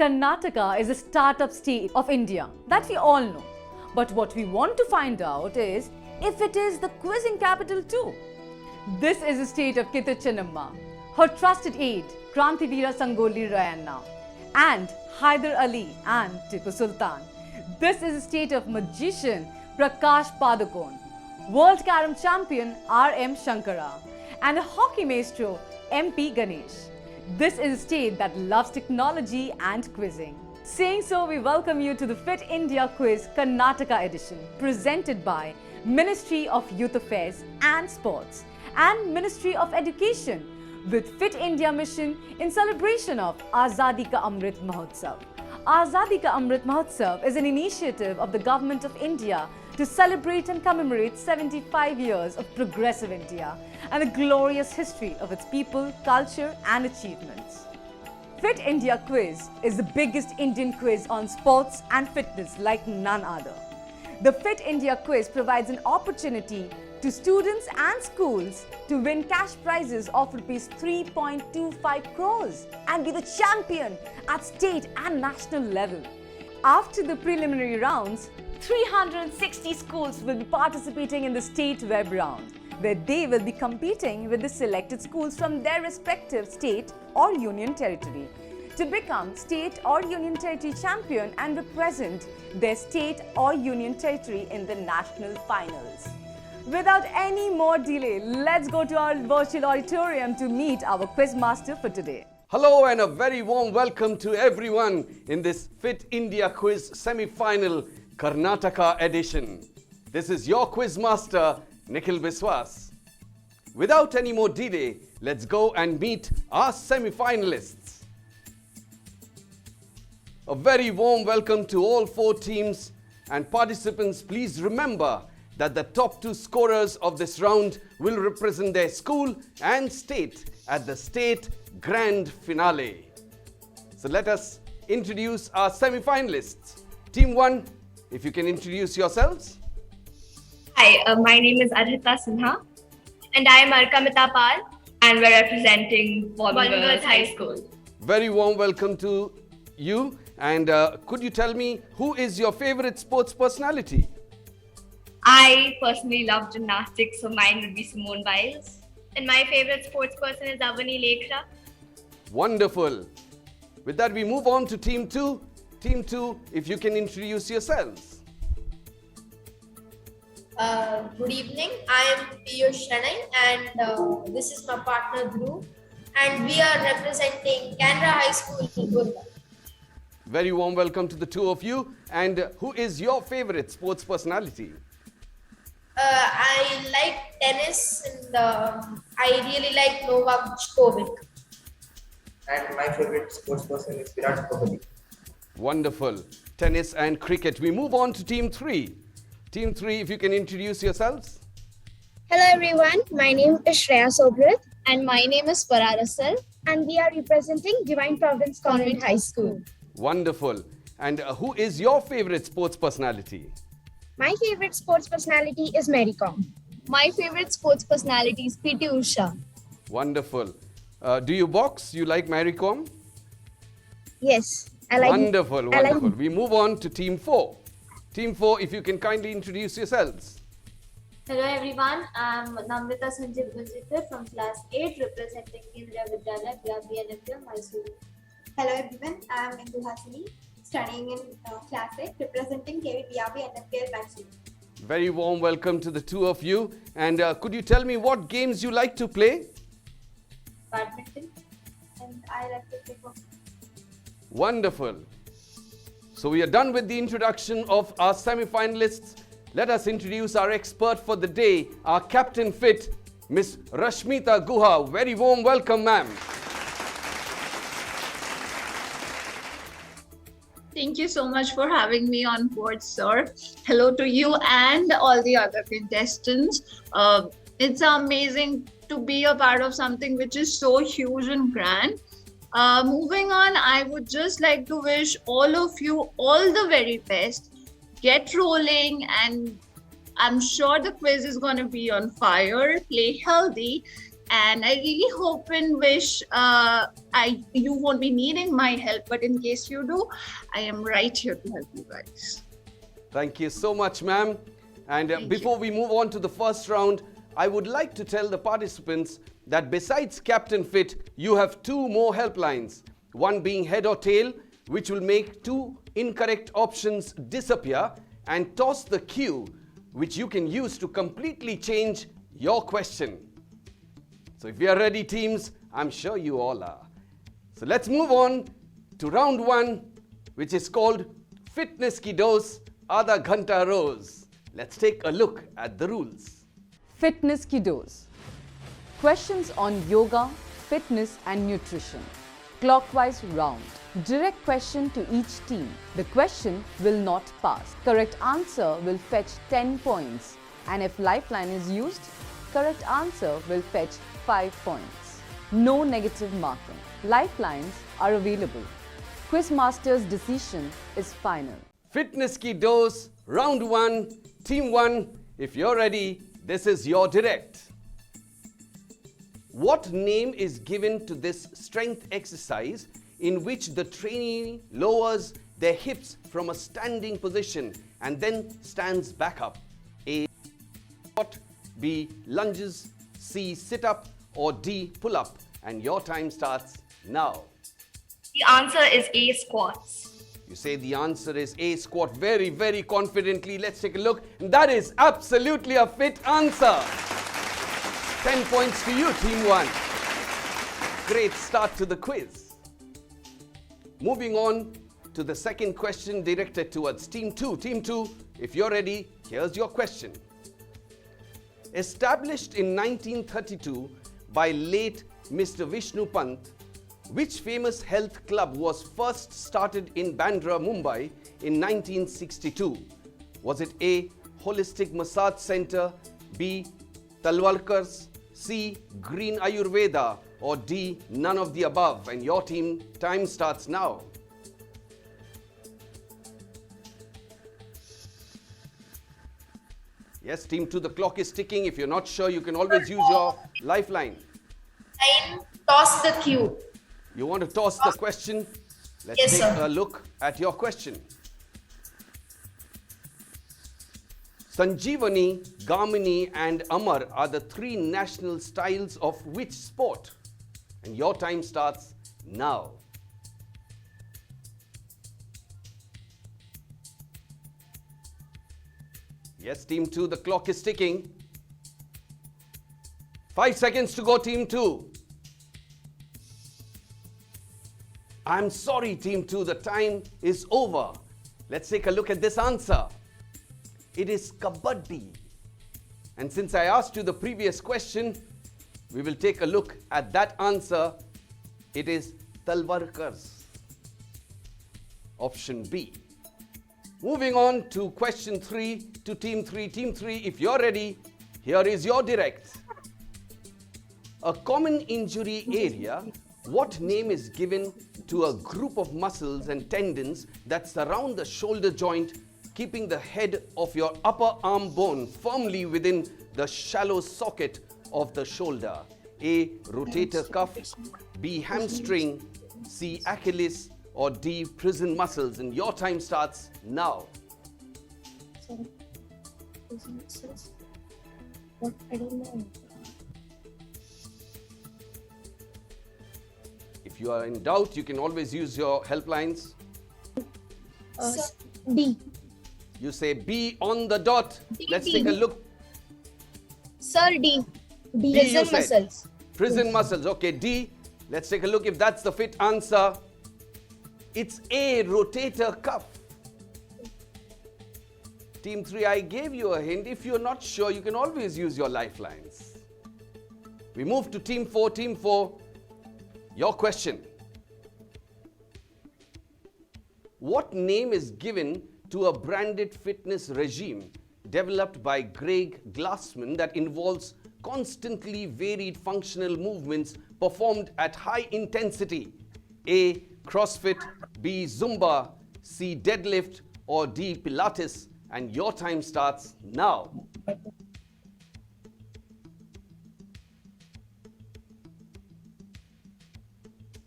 Karnataka is a startup state of India that we all know. But what we want to find out is if it is the quizzing capital too. This is the state of Kittu Chennamma, her trusted aide Krantivira Sangoli Rayanna, and Hyder Ali and Tipu Sultan. This is the state of magician Prakash Padukone, world carom champion R.M. Shankara, and a hockey maestro M.P. Ganesh. This is a state that loves technology and quizzing. Saying so, we welcome you to the Fit India Quiz Karnataka edition, presented by Ministry of Youth Affairs and Sports and Ministry of Education, with Fit India mission in celebration of Azadi Ka Amrit Mahotsav. Azadi Ka Amrit Mahotsav is an initiative of the Government of India to celebrate and commemorate 75 years of progressive India and the glorious history of its people, culture and achievements. Fit India Quiz is the biggest Indian quiz on sports and fitness like none other. The Fit India Quiz provides an opportunity to students and schools to win cash prizes of Rs 3.25 crores and be the champion at state and national level. After the preliminary rounds, 360 schools will be participating in the state web round, where they will be competing with the selected schools from their respective state or union territory to become state or union territory champion and represent their state or union territory in the national finals. Without any more delay, let's go to our virtual auditorium to meet our quiz master for today. Hello and a very warm welcome to everyone in this Fit India Quiz semi-final Karnataka edition. This is your quiz master, Nikhil Biswas. Without any more delay, let's go and meet our semi-finalists. A very warm welcome to all four teams, and participants, please remember that the top two scorers of this round will represent their school and state at the state grand finale. So let us introduce our semi-finalists. Team 1, if you can introduce yourselves. Hi, my name is Arhita Sinha. And I am Arkamita Pal. And we're representing Bombay High School. Very warm welcome to you. And could you tell me who is your favorite sports personality? I personally love gymnastics, so mine would be Simone Biles. And my favorite sports person is Avani Lekra. Wonderful. With that, we move on to Team 2. Team 2, if you can introduce yourselves. Good evening. I am Piyush Shanai and this is my partner Dhruv, and we are representing Canada High School in Gurgaon. Very warm welcome to the two of you. And who is your favorite sports personality? I like tennis and I really like Novak Djokovic. And my favorite sports person is Virat Kohli. Wonderful. Tennis and cricket. We move on to Team 3. Team 3, if you can introduce yourselves. Hello everyone, my name is Shreya Sobrit and my name is Paralympic. and we are representing Divine Providence Convent High School. Wonderful. And who is your favorite sports personality? My favorite sports personality is Mary Kom. My favorite sports personality is P.T. Usha. Wonderful. Do you box? You like Mary Kom? Yes, I like Wonderful, wonderful. We move on to Team 4. Team 4, if you can kindly introduce yourselves. Hello everyone, I am Namrita Sanjit Gunjitkar from class 8 representing Kendriya Vidyalaya, BNFM, Mysore. Hello everyone, I am Indu Hasini, studying in class 8 representing KVPRB NFPL Mysore. Very warm welcome to the two of you. And could you tell me what games you like to play? Badminton, and I like to play hockey. Wonderful. So we are done with the introduction of our semi-finalists. Let us introduce our expert for the day, our Captain Fit, Miss Rashmita Guha. Very warm welcome, ma'am. Thank you so much for having me on board, sir. Hello to you and all the other contestants. It's amazing to be a part of something which is so huge and grand. Moving on, I would just like to wish all of you all the very best. Get rolling, and I'm sure the quiz is going to be on fire. Play healthy And I really hope and wish you won't be needing my help, but in case you do, I am right here to help you guys. Thank you so much, ma'am. And before we move on to the first round, I would like to tell the participants that besides Captain Fit, you have two more helplines. One being head or tail, which will make two incorrect options disappear and toss the cue, which you can use to completely change your question. So if you are ready, teams, I'm sure you all are. So let's move on to round one, which is called Fitness Ki Dose Aadha Ghanta Roz. Let's take a look at the rules. Fitness Ki Dose. Questions on yoga, fitness and nutrition. Clockwise round. Direct question to each team. The question will not pass. Correct answer will fetch 10 points. And if lifeline is used, correct answer will fetch 5 points. No negative marking. Lifelines are available. Quizmaster's decision is final. Fitness Ki Dose, round one, team one. If you're ready, this is your direct. What name is given to this strength exercise in which the trainee lowers their hips from a standing position and then stands back up? A. Squat, B. Lunges, C. Sit up, or D. Pull up. And your time starts now. The answer is A, squats. You say the answer is A, squat, very, very confidently. Let's take a look. And that is absolutely a fit answer. 10 points to you, team one. Great start to the quiz. Moving on to the second question directed towards team two. Team two, if you're ready, here's your question. Established in 1932 by late Mr. Vishnu Pant, which famous health club was first started in Bandra, Mumbai in 1962? Was it A. Holistic Massage Center, B. Talwalkar's, C. Green Ayurveda, or D. None of the above? And your team time starts now. Yes, team 2, the clock is ticking. If you're not sure, you can always use your lifeline. Toss the cue. You want to toss the question? Let's Yes, take sir. a look at your question. Sanjeevani, Gamini and Amar are the three national styles of which sport? And your time starts now. Yes, team 2, the clock is ticking. 5 seconds to go, team 2. I'm sorry, team 2, the time is over. Let's take a look at this answer. It is Kabaddi. And since I asked you the previous question, we will take a look at that answer. It is Talwarkars. Option B. Moving on to question 3 to team 3. Team 3, if you're ready, here is your direct. A common injury area, what name is given to a group of muscles and tendons that surround the shoulder joint, keeping the head of your upper arm bone firmly within the shallow socket of the shoulder? A. Rotator cuff, B. Hamstring, C. Achilles, or D. Prison muscles? And your time starts now. What? I don't know. If you are in doubt, you can always use your helplines. D. You say B on the dot. Let's take a look. Sir, D. D, you Prison said. muscles. Prison muscles. Okay, D. Let's take a look if that's the fit answer. It's A, rotator cuff. Team 3, I gave you a hint. If you're not sure, you can always use your lifelines. We move to team 4. Team 4, your question. What name is given to a branded fitness regime developed by Greg Glassman that involves constantly varied functional movements performed at high intensity? A. CrossFit, B. Zumba, C. Deadlift, or D. Pilates? And your time starts now.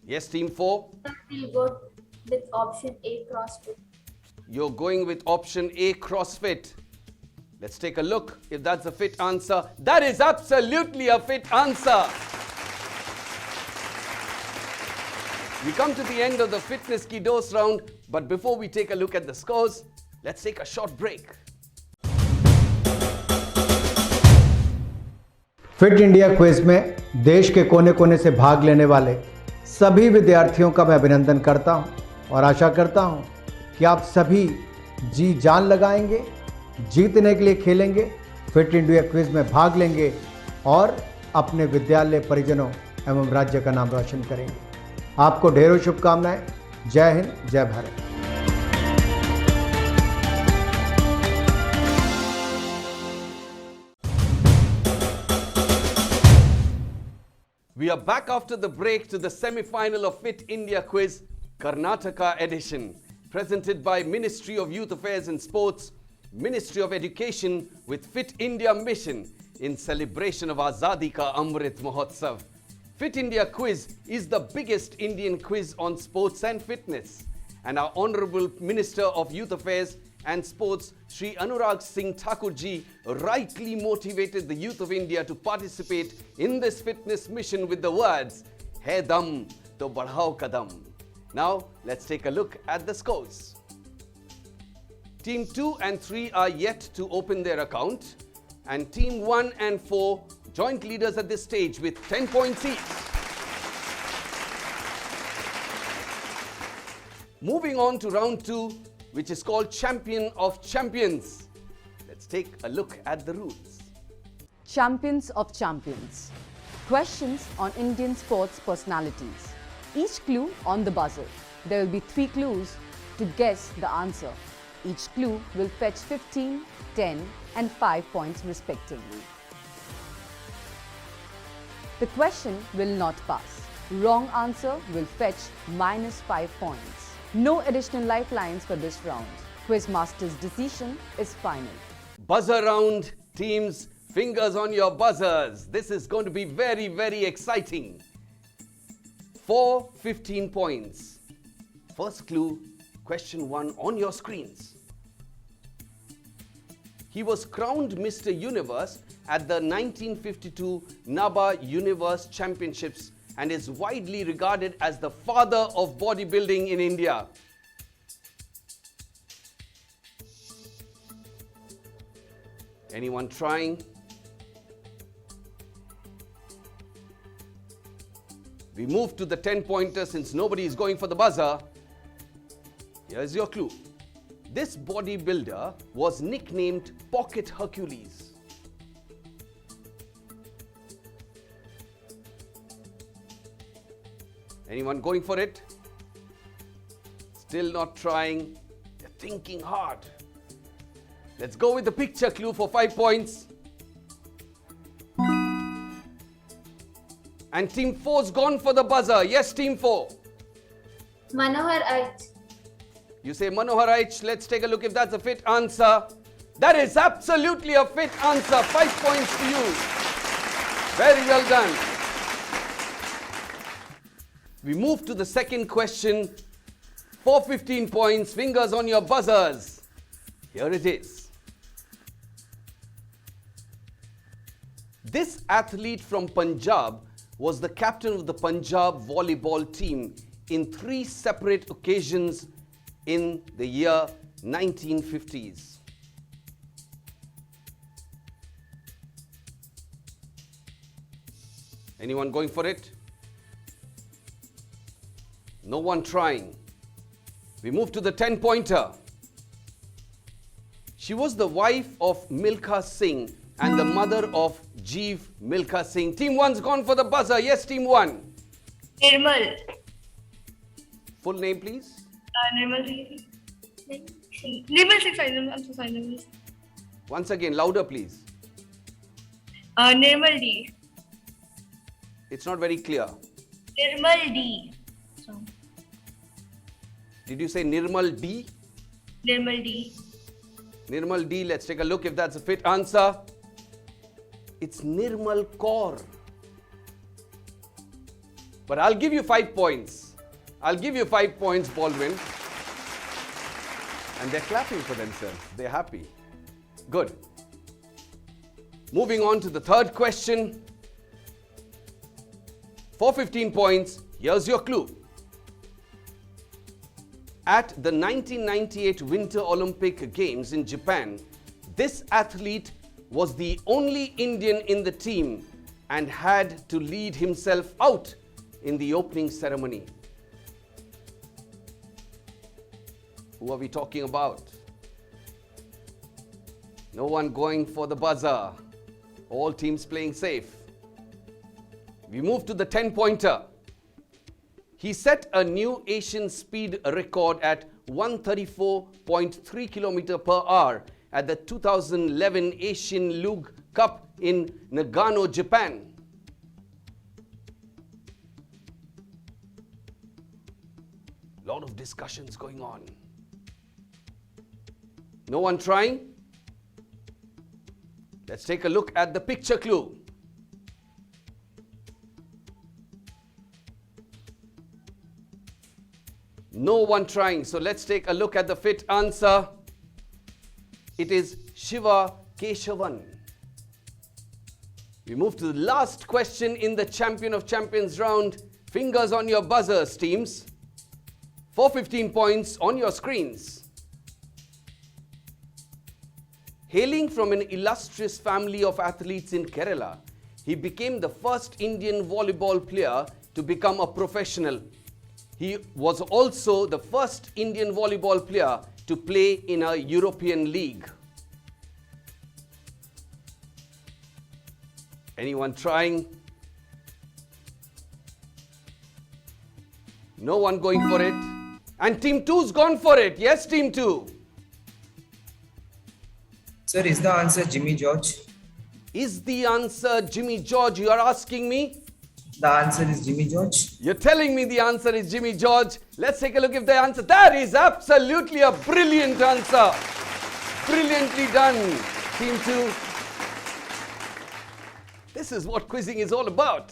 Yes, team 4. We'll go with option A, CrossFit. You're going with option A, CrossFit. Let's take a look if that's a fit answer. That is absolutely a fit answer. We come to the end of the Fitness Ki Dose round, but before we take a look at the scores, let's take a short break. Fit India quiz में देश के कोने कोने से भाग लेने वाले सभी विद्यार्थियों का मैं अभिनंदन करता हूं और आशा करता हूं कि आप सभी जी जान लगाएंगे, जीतने के लिए खेलेंगे, फिट इंडिया क्विज में भाग लेंगे और अपने विद्यालय परिजनों एवं राज्य का नाम रोशन करेंगे। आपको ढेरों शुभकामनाएं। जय हिंद, जय Bharat. We are back after the break to the semi-final of Fit India Quiz, Karnataka edition, presented by Ministry of Youth Affairs and Sports, Ministry of Education with Fit India Mission in celebration of Azadi ka Amrit Mahotsav. Fit India Quiz is the biggest Indian quiz on sports and fitness, and our Honorable Minister of Youth Affairs and Sports, Shri Anurag Singh Thakurji, rightly motivated the youth of India to participate in this fitness mission with the words, "Hai dam to badhao kadam." Now, let's take a look at the scores. Team 2 and 3 are yet to open their account, and Team 1 and 4 joint leaders at this stage with 10 points each. Moving on to round 2, which is called Champion of Champions. Let's take a look at the rules. Champions of Champions. Questions on Indian sports personalities. Each clue on the buzzer. There will be 3 clues to guess the answer. Each clue will fetch 15, 10 and 5 points respectively. The question will not pass. Wrong answer will fetch -5 points. No additional lifelines for this round. Quizmaster's decision is final. Buzzer round, teams, fingers on your buzzers. This is going to be very, very exciting. 4 15 points. First clue, question 1 on your screens. He was crowned Mr. Universe at the 1952 NABA Universe Championships and is widely regarded as the father of bodybuilding in India. Anyone trying? We move to the 10-pointer since nobody is going for the buzzer. Here's your clue. This bodybuilder was nicknamed Pocket Hercules. Anyone going for it? Still not trying? They're thinking hard. Let's go with the picture clue for 5 points. And Team 4's gone for the buzzer. Yes, Team 4. Manohar Aich. You say Manohar Aich. Let's take a look if that's a fit answer. That is absolutely a fit answer. 5 points to you. Very well done. We move to the second question. For 15 points, fingers on your buzzers. Here it is. This athlete from Punjab was the captain of the Punjab volleyball team in 3 separate occasions in the year 1950s. Anyone going for it? No one trying. We move to the 10-pointer. She was the wife of Milkha Singh and the mother of Jeev Milkha Singh. Team 1's gone for the buzzer. Yes, Team 1. Nirmal. Full name, please. Nirmal Singh. Nirmal Singh. I'm so sorry. Nirmal Singh. Once again, louder, please. Nirmal D. It's not very clear. Nirmal D. So, Did you say Nirmal D? Nirmal D. Nirmal D. Let's take a look if that's a fit answer. It's Nirmal Kaur. But I'll give you 5 points. I'll give you 5 points, Baldwin. And they're clapping for themselves. They're happy. Good. Moving on to the third question. For 15 points, here's your clue. At the 1998 Winter Olympic Games in Japan, this athlete was the only Indian in the team and had to lead himself out in the opening ceremony. Who are we talking about? No one going for the buzzer. All teams playing safe. We move to the 10-pointer. He set a new Asian speed record at 134.3 km/h at the 2011 Asian Luge Cup in Nagano, Japan. Lot of discussions going on. No one trying? Let's take a look at the picture clue. No one trying. So let's take a look at the fit answer. It is Shiva Keshavan. We move to the last question in the Champion of Champions round. Fingers on your buzzers, teams. For 15 points on your screens. Hailing from an illustrious family of athletes in Kerala, he became the first Indian volleyball player to become a professional. He was also the first Indian volleyball player to play in a European league. Anyone trying? No one going for it. And Team 2's gone for it. Yes, Team 2. Sir, is the answer Jimmy George? Is the answer Jimmy George? You are asking me? The answer is Jimmy George. You're telling me the answer is Jimmy George. Let's take a look if the answer. That is absolutely a brilliant answer. Brilliantly done, Team 2. This is what quizzing is all about.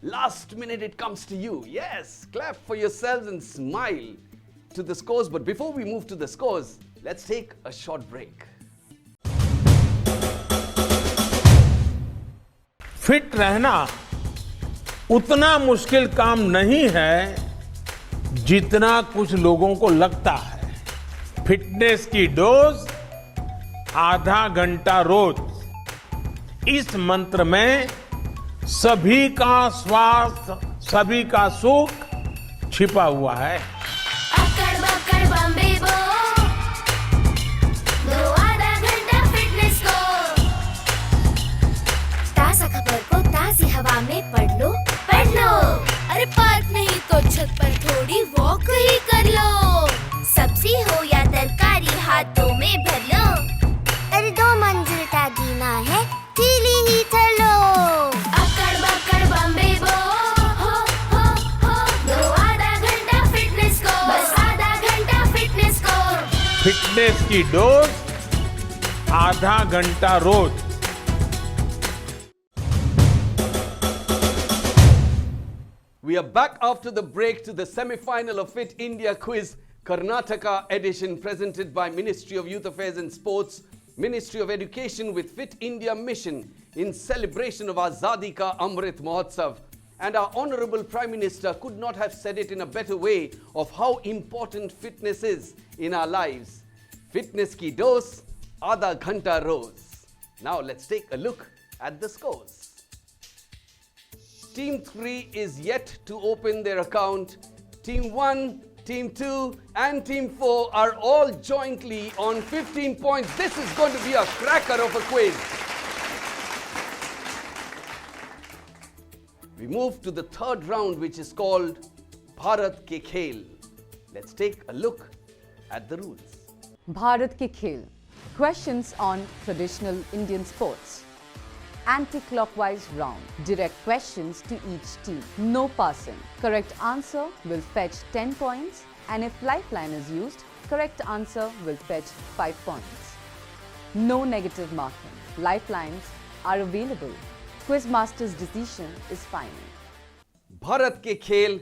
Last minute it comes to you. Yes, clap for yourselves and smile to the scores. But before we move to the scores, let's take a short break. Fit रहना उतना मुश्किल काम नहीं है जितना कुछ लोगों को लगता है। फिटनेस की डोज आधा घंटा रोज। इस मंत्र में सभी का स्वास्थ्य, सभी का सुख छिपा हुआ है। अक्कड़ बक्कड़ बम्बे बो, दो आधा घंटा फिटनेस को। ताज़ा खबर को ताज़ी हवा में पढ़ लो। अरे पार्क नहीं तो छत पर थोड़ी वॉक ही कर लो। सब्जी हो या तरकारी हाथों में भर लो। अरे 2 मंजिल का जीना है, ढीली ही चलो। अक्कड़ बक्कड़ बम्बे बो, हो, दो आधा घंटा फिटनेस को। बस आधा घंटा फिटनेस को। फिटनेस की डोज आधा घंटा रोज। We are back after the break to the semi-final of Fit India Quiz Karnataka edition, presented by Ministry of Youth Affairs and Sports, Ministry of Education with Fit India Mission in celebration of Azadi ka Amrit Mahotsav. And our Honorable Prime Minister could not have said it in a better way of how important fitness is in our lives. Fitness ki dose, aadha ghanta roz. Now let's take a look at the scores. Team 3 is yet to open their account. Team 1, Team 2 and Team 4 are all jointly on 15 points. This is going to be a cracker of a quiz. We move to the third round, which is called Bharat Ke Khel. Let's take a look at the rules. Bharat Ke Khel. Questions on traditional Indian sports. Anti-clockwise round. Direct questions to each team. No passing. Correct answer will fetch 10 points, and if lifeline is used, correct answer will fetch 5 points. No negative marking. Lifelines are available. Quizmaster's decision is final. Bharat ke khel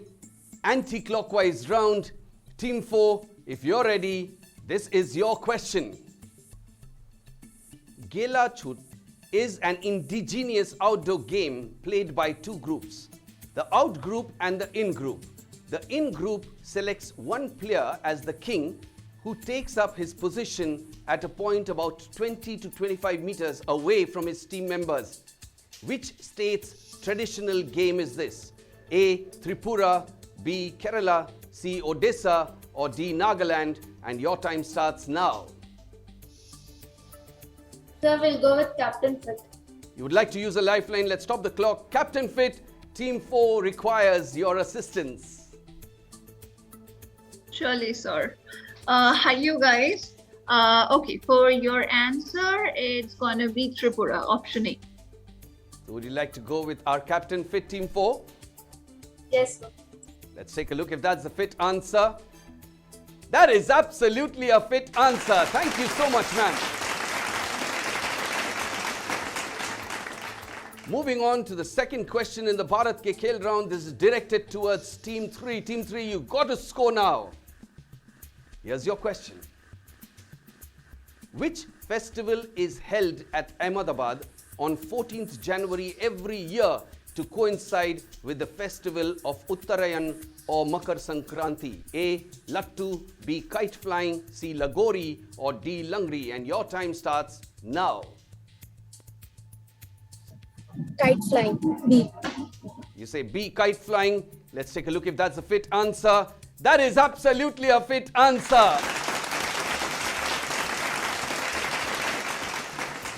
anti-clockwise round. Team 4, if you're ready, this is your question. Gela Chut is an indigenous outdoor game played by two groups, the out group and the in group. The in group selects one player as the king who takes up his position at a point about 20 to 25 meters away from his team members. Which state's traditional game is this? A. Tripura, B. Kerala, C. Odisha, or D. Nagaland? And your time starts now. Sir, we'll go with Captain Fit. You would like to use a lifeline? Let's stop the clock. Captain Fit, Team 4 requires your assistance. Surely, sir. Hi, you guys. Okay, for your answer, it's gonna be Tripura, option A. Would you like to go with our Captain Fit, Team 4? Yes, sir. Let's take a look if that's the fit answer. That is absolutely a fit answer. Thank you so much, man. Moving on to the second question in the Bharat Ke Khel round. This is directed towards Team 3. Team 3, you've got to score now. Here's your question. Which festival is held at Ahmedabad on 14th January every year to coincide with the festival of Uttarayan or Makar Sankranti? A. Lattu, B. Kite flying, C. Lagori, or D. Langri? And your time starts now. Kite flying. B. You say B. Kite flying. Let's take a look if that's a fit answer. That is absolutely a fit answer.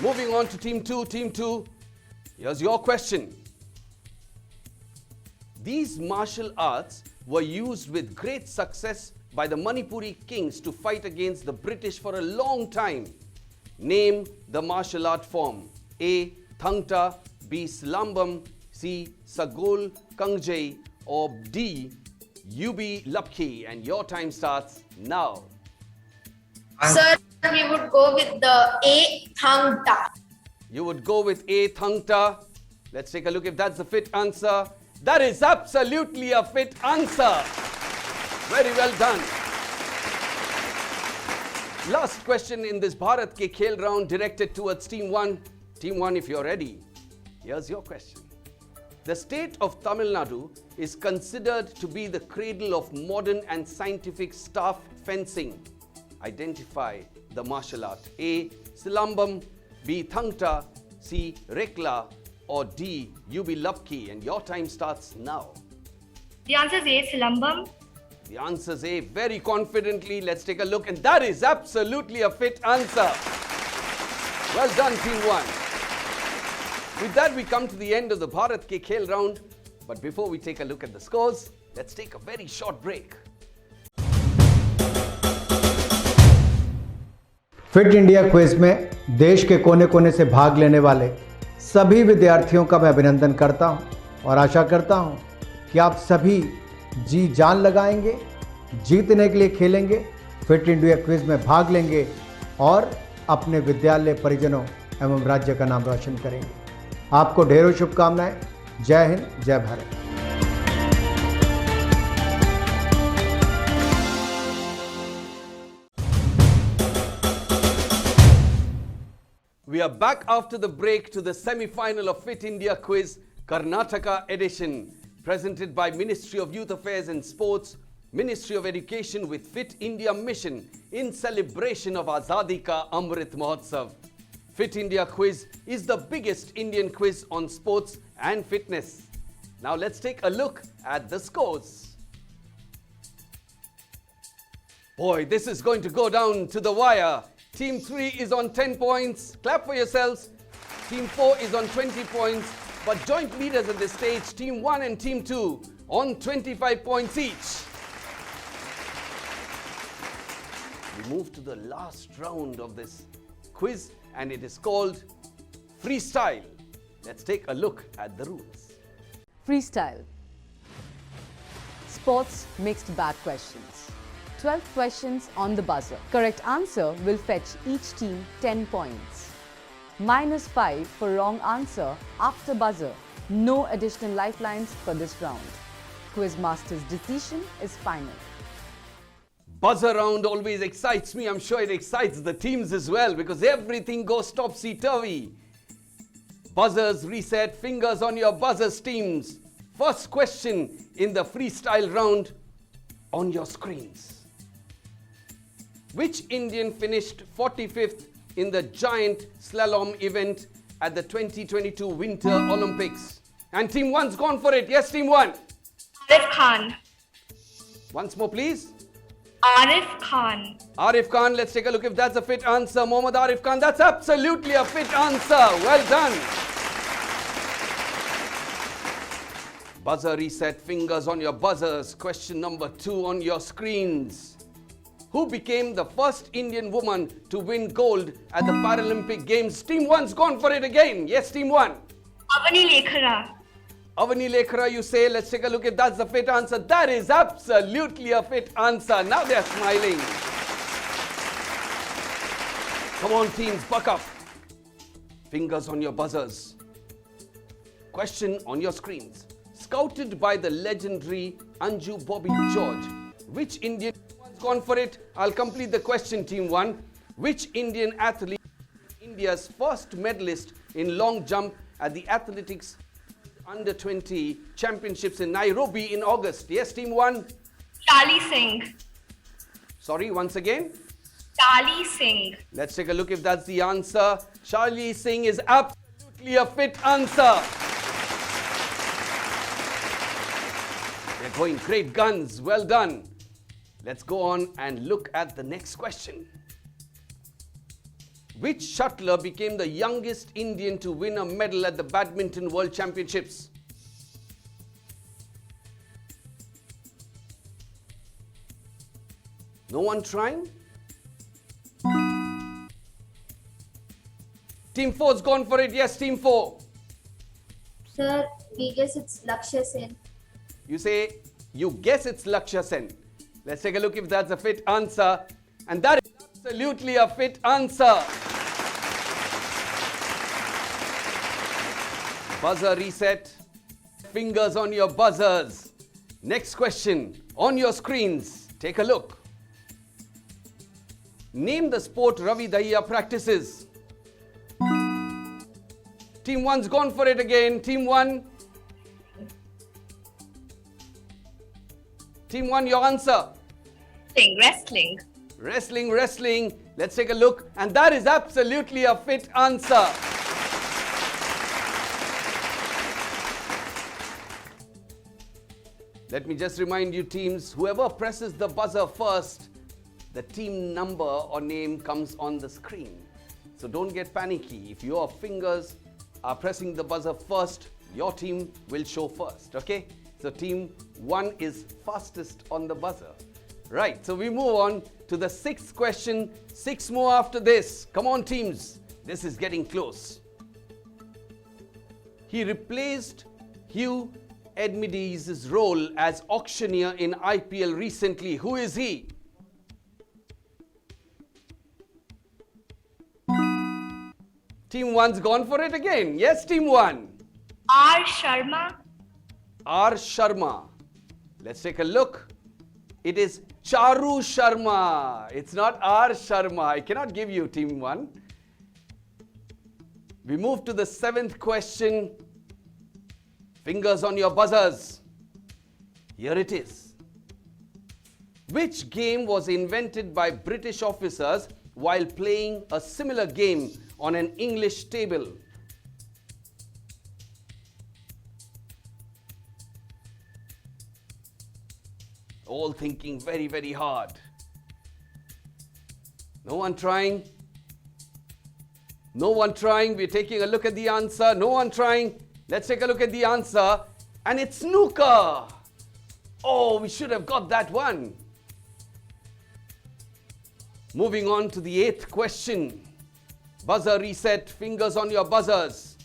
Moving on to Team 2. Team 2, here's your question. These martial arts were used with great success by the Manipuri kings to fight against the British for a long time. Name the martial art form. A. Thangta, B. Slambam, C. Sagol Kangjai, or D. Yubi Lapki? And your time starts now. Sir, we would go with the A. Thangta. You would go with A. Thangta. Let's take a look if that's the fit answer. That is absolutely a fit answer. Very well done. Last question in this Bharat Ke Khel round directed towards Team 1. Team 1, if you're ready, here's your question. The state of Tamil Nadu is considered to be the cradle of modern and scientific staff fencing. Identify the martial art. A. Silambam, B. Thangta, C. Rekla, or D. Yubi Lapki? And your time starts now. The answer is A. Silambam. The answer is A. Very confidently. Let's take a look. And that is absolutely a fit answer. Well done, Team 1. With that, we come to the end of the Bharat Ke Khel round. But before we take a look at the scores, let's take a very short break. Fit India quiz में देश के कोने कोने से भाग लेने वाले सभी विद्यार्थियों का मैं अभिनंदन करता हूं और आशा करता हूं कि आप सभी जी जान लगाएंगे, जीतने के लिए खेलेंगे, फिट इंडिया क्विज में भाग लेंगे और अपने विद्यालय परिजनों एवं राज्य का नाम रोशन करेंगे। आपको ढेरों शुभकामनाएं। जय हिंद, जय Bharat. We are back after the break to the semi-final of Fit India Quiz, Karnataka edition, presented by Ministry of Youth Affairs and Sports, Ministry of Education with Fit India Mission in celebration of Azadi Ka Amrit Mahotsav. Fit India Quiz is the biggest Indian quiz on sports and fitness. Now let's take a look at the scores. Boy, this is going to go down to the wire. Team 3 is on 10 points. Clap for yourselves. Team 4 is on 20 points. But joint leaders at this stage, Team 1 and Team 2, on 25 points each. We move to the last round of this quiz, and it is called Freestyle. Let's take a look at the rules. Freestyle. Sports mixed bag questions. 12 questions on the buzzer. Correct answer will fetch each team 10 points. -5 for wrong answer after buzzer. No additional lifelines for this round. Quizmaster's decision is final. Buzzer round always excites me. I'm sure it excites the teams as well because everything goes topsy-turvy. Buzzers reset, fingers on your buzzers, teams. First question in the freestyle round on your screens. Which Indian finished 45th in the giant slalom event at the 2022 Winter Olympics? And team 1's gone for it. Yes, team 1. Arif Khan. Once more, please. Arif Khan. Arif Khan, let's take a look if that's a fit answer. Mohammad Arif Khan, that's absolutely a fit answer. Well done. Buzzer reset, fingers on your buzzers. Question number 2 on your screens. Who became the first Indian woman to win gold at the Paralympic Games? Team 1's gone for it again. Yes, team 1. Avani Lekhara. Avani Lekhara, you say. Let's take a look if that's the fit answer. That is absolutely a fit answer. Now they're smiling. Come on, teams, buck up. Fingers on your buzzers. Question on your screens. Scouted by the legendary Anju Bobby George, which Indian one's gone for it? I'll complete the question, team 1. Which Indian athlete is India's first medalist in long jump at the athletics under-20 championships in Nairobi in August? Yes, team 1. Shali Singh. Sorry, once again. Shali Singh. Let's take a look if that's the answer. Shali Singh is absolutely a fit answer. They're going great guns. Well done. Let's go on and look at the next question. Which shuttler became the youngest Indian to win a medal at the Badminton World Championships? No one trying? Team 4's gone for it. Yes, team 4. Sir, we guess it's Lakshya Sen. You say, you guess it's Lakshya Sen. Let's take a look if that's a fit answer. And that is absolutely a fit answer. Buzzer reset. Fingers on your buzzers. Next question on your screens. Take a look. Name the sport Ravi Dahiya practices. Team 1's gone for it again. Team 1. Team 1, your answer. Wrestling. Wrestling. Let's take a look. And that is absolutely a fit answer. Let me just remind you, teams, whoever presses the buzzer first, the team number or name comes on the screen. So don't get panicky. If your fingers are pressing the buzzer first, your team will show first, okay? So team 1 is fastest on the buzzer. Right, so we move on to the 6th question. 6 more after this. Come on, teams. This is getting close. He replaced Hugh Edmides' role as auctioneer in IPL recently. Who is he? Team 1's gone for it again. Yes, team 1. R. Sharma. R. Sharma. Let's take a look. It is Charu Sharma. It's not R. Sharma. I cannot give you team 1. We move to the 7th question. Fingers on your buzzers. Here it is. Which game was invented by British officers while playing a similar game on an English table? All thinking very, very hard. No one trying? No one trying. We're taking a look at the answer. No one trying. Let's take a look at the answer. And it's snooker. Oh, we should have got that one. Moving on to the 8th question. Buzzer reset. Fingers on your buzzers.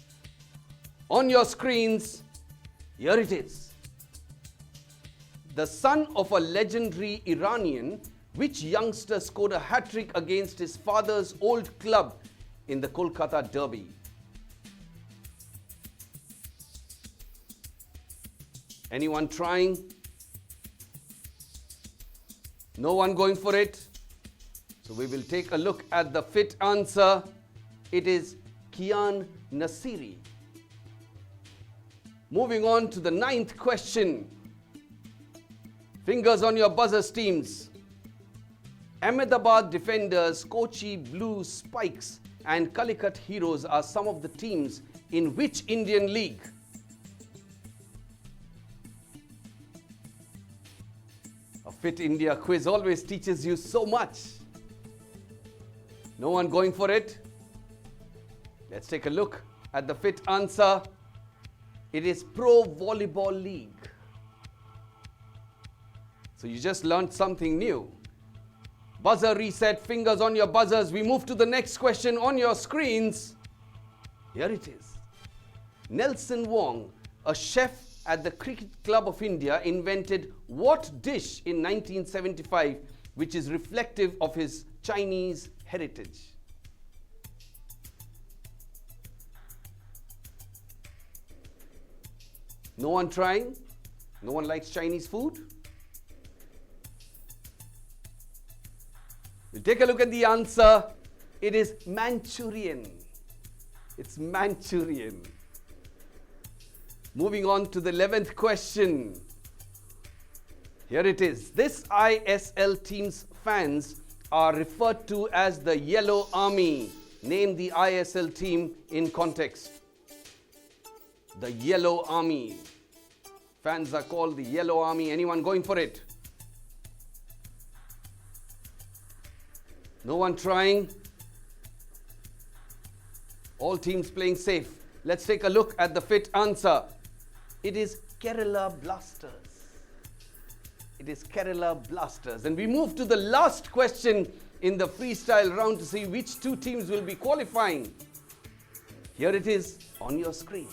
On your screens. Here it is. The son of a legendary Iranian, which youngster scored a hat-trick against his father's old club in the Kolkata Derby? Anyone trying? No one going for it? So we will take a look at the fit answer. It is Kian Nasiri. Moving on to the 9th question. Fingers on your buzzers, teams. Ahmedabad Defenders, Kochi Blue Spikes and Calicut Heroes are some of the teams in which Indian league? A Fit India quiz always teaches you so much. No one going for it? Let's take a look at the fit answer. It is Pro Volleyball League. So you just learned something new. Buzzer reset, fingers on your buzzers. We move to the next question on your screens. Here it is. Nelson Wong, a chef at the Cricket Club of India, invented what dish in 1975 which is reflective of his Chinese heritage? No one trying? No one likes Chinese food? We'll take a look at the answer. It is Manchurian. It's Manchurian. Moving on to the 11th question. Here it is. This ISL team's fans are referred to as the Yellow Army. Name the ISL team in context. The Yellow Army. Fans are called the Yellow Army. Anyone going for it? No one trying? All teams playing safe. Let's take a look at the fit answer. It is Kerala Blasters. It is Kerala Blasters. And we move to the last question in the freestyle round to see which two teams will be qualifying. Here it is on your screens.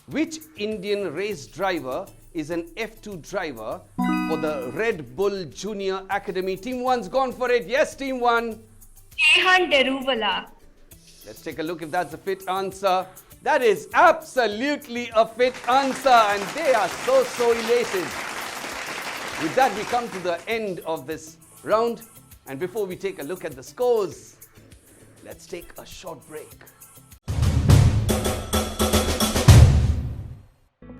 Which Indian race driver is an F2 driver for the Red Bull Junior Academy? Team 1's gone for it. Yes, Team 1. Kehan Deruvala. Let's take a look if that's a fit answer. That is absolutely a fit answer, and they are so elated. With that, we come to the end of this round. And before we take a look at the scores, let's take a short break.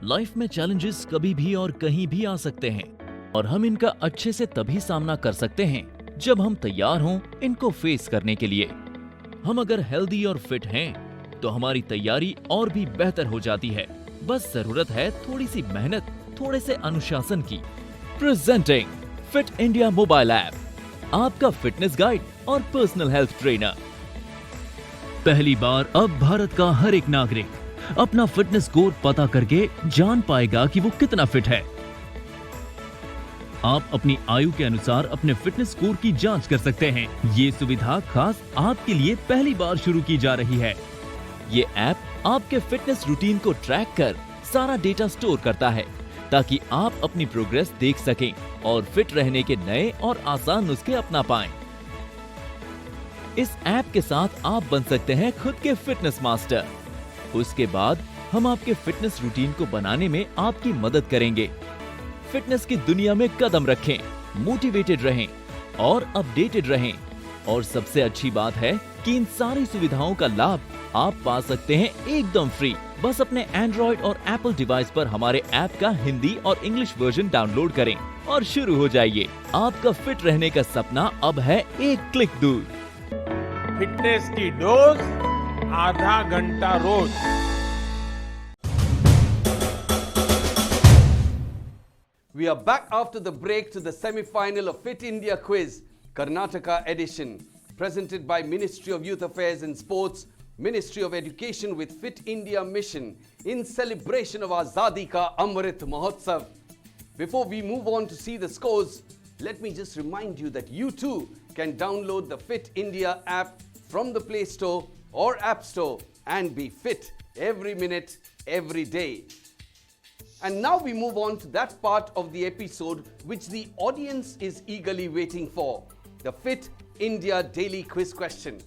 Life में challenges कभी भी और कहीं भी आ सकते हैं और हम इनका अच्छे से तभी सामना कर सकते हैं जब हम तैयार हों इनको फेस करने के लिए। हम अगर हेल्दी और फिट हैं तो हमारी तैयारी और भी बेहतर हो जाती है। बस जरूरत है थोड़ी सी मेहनत, थोड़े से अनुशासन की। Presenting fit India mobile app, आपका फिटनेस गाइड और पर्सनल हेल्थ ट्रेनर। पहली बार अब भारत का हर एक नागरिक अपना फिटनेस स्कोर पता करके जान पाएगा कि वो कितना फिट है। आप अपनी आयु के अनुसार अपने फिटनेस स्कोर की जांच कर सकते हैं। ये सुविधा खास आपके लिए पहली बार शुरू की जा रही है। ये ऐप आपके फिटनेस रूटीन को ट्रैक कर सारा डेटा स्टोर करता है ताकि आप अपनी प्रोग्रेस देख सकें और फिट रहने के नए और आसान नुस्खे अपना पाएं। इस ऐप के साथ आप बन सकते हैं खुद के फिटनेस मास्टर। उसके बाद हम आपके फिटनेस रूटीन को बनाने में आपकी मदद करेंगे। फिटनेस की दुनिया में कदम रखें, मोटिवेटेड रहें और अपडेटेड रहें। और सबसे अच्छी बात है कि इन सारी सुविधाओं का लाभ आप पा सकते हैं एकदम फ्री। बस अपने एंड्रॉइड और एप्पल डिवाइस पर हमारे ऐप का हिंदी और इंग्लिश वर्जन डाउनलोड करें और शुरू हो जाइए। आपका फिट रहने का सपना अब है एक क्लिक दूर। फिटनेस की डोज आधा घंटा रोज। We are back after the break to the semi-final of Fit India Quiz, Karnataka edition, presented by Ministry of Youth Affairs and Sports, Ministry of Education with Fit India Mission in celebration of Azadi ka Amrit Mahotsav. Before we move on to see the scores, let me just remind you that you too can download the Fit India app from the Play Store or App Store and be fit every minute, every day. And now we move on to that part of the episode which the audience is eagerly waiting for, the Fit India Daily Quiz question.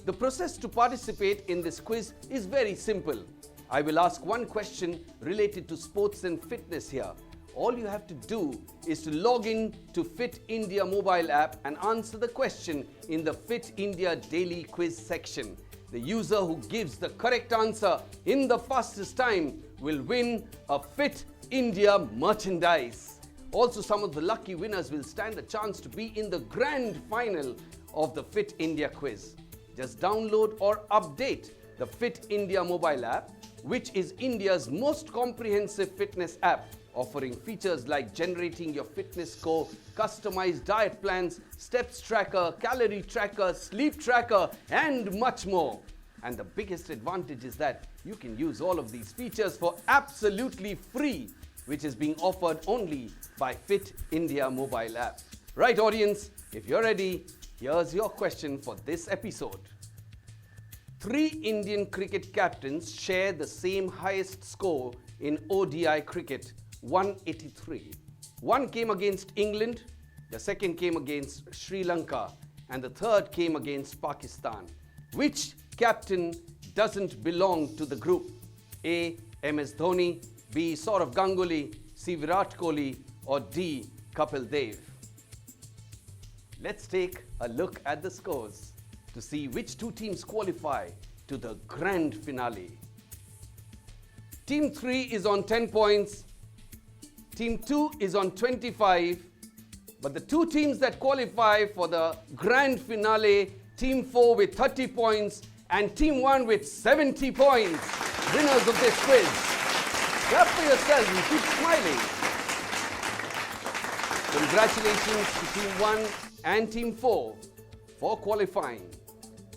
The process to participate in this quiz is very simple. I will ask one question related to sports and fitness here. all you have to do is to log in to Fit India mobile app and answer the question in the Fit India daily quiz section. The user who gives the correct answer in the fastest time will win a Fit India merchandise. Also, some of the lucky winners will stand a chance to be in the grand final of the Fit India quiz. Just download or update the Fit India mobile app, which is India's most comprehensive fitness app, offering features like generating your fitness score, customized diet plans, steps tracker, calorie tracker, sleep tracker, and much more. And the biggest advantage is that you can use all of these features for absolutely free, which is being offered only by Fit India mobile app. Right, audience, if you're ready, here's your question for this episode. 3 Indian cricket captains share the same highest score in ODI cricket, 183. One came against England, the second came against Sri Lanka, and the third came against Pakistan. Which captain doesn't belong to the group? A. MS Dhoni, B. Saurav Ganguly, C. Virat Kohli, or D. Kapil Dev? Let's take a look at the scores to see which 2 teams qualify to the grand finale. Team 3 is on 10 points. Team 2 is on 25. But the 2 teams that qualify for the grand finale, Team 4 with 30 points and Team 1 with 70 points, winners of this quiz. Clap for yourselves and keep smiling. Congratulations to Team 1 and Team 4 for qualifying.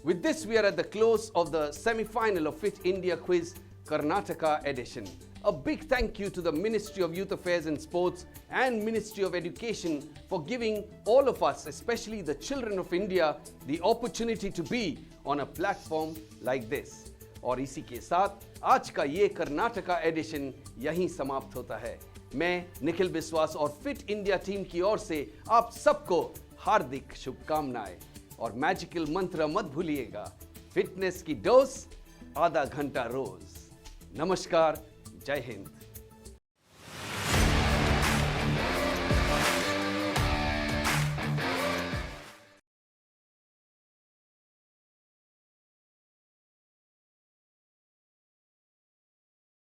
With this, we are at the close of the semi-final of Fit India Quiz Karnataka edition. A big thank you to the Ministry of Youth Affairs and Sports and Ministry of Education for giving all of us, especially the children of India, the opportunity to be on a platform like this. और इसी के साथ आज का ये Karnataka addition यहीं समाप्त होता है। मैं निखिल विश्वास और फिट इंडिया टीम की ओर से आप सबको हार्दिक शुभकामनाएं और मैजिकल मंत्र मत भूलिएगा, फिटनेस की डोज आधा घंटा रोज। नमस्कार, जय हिंद।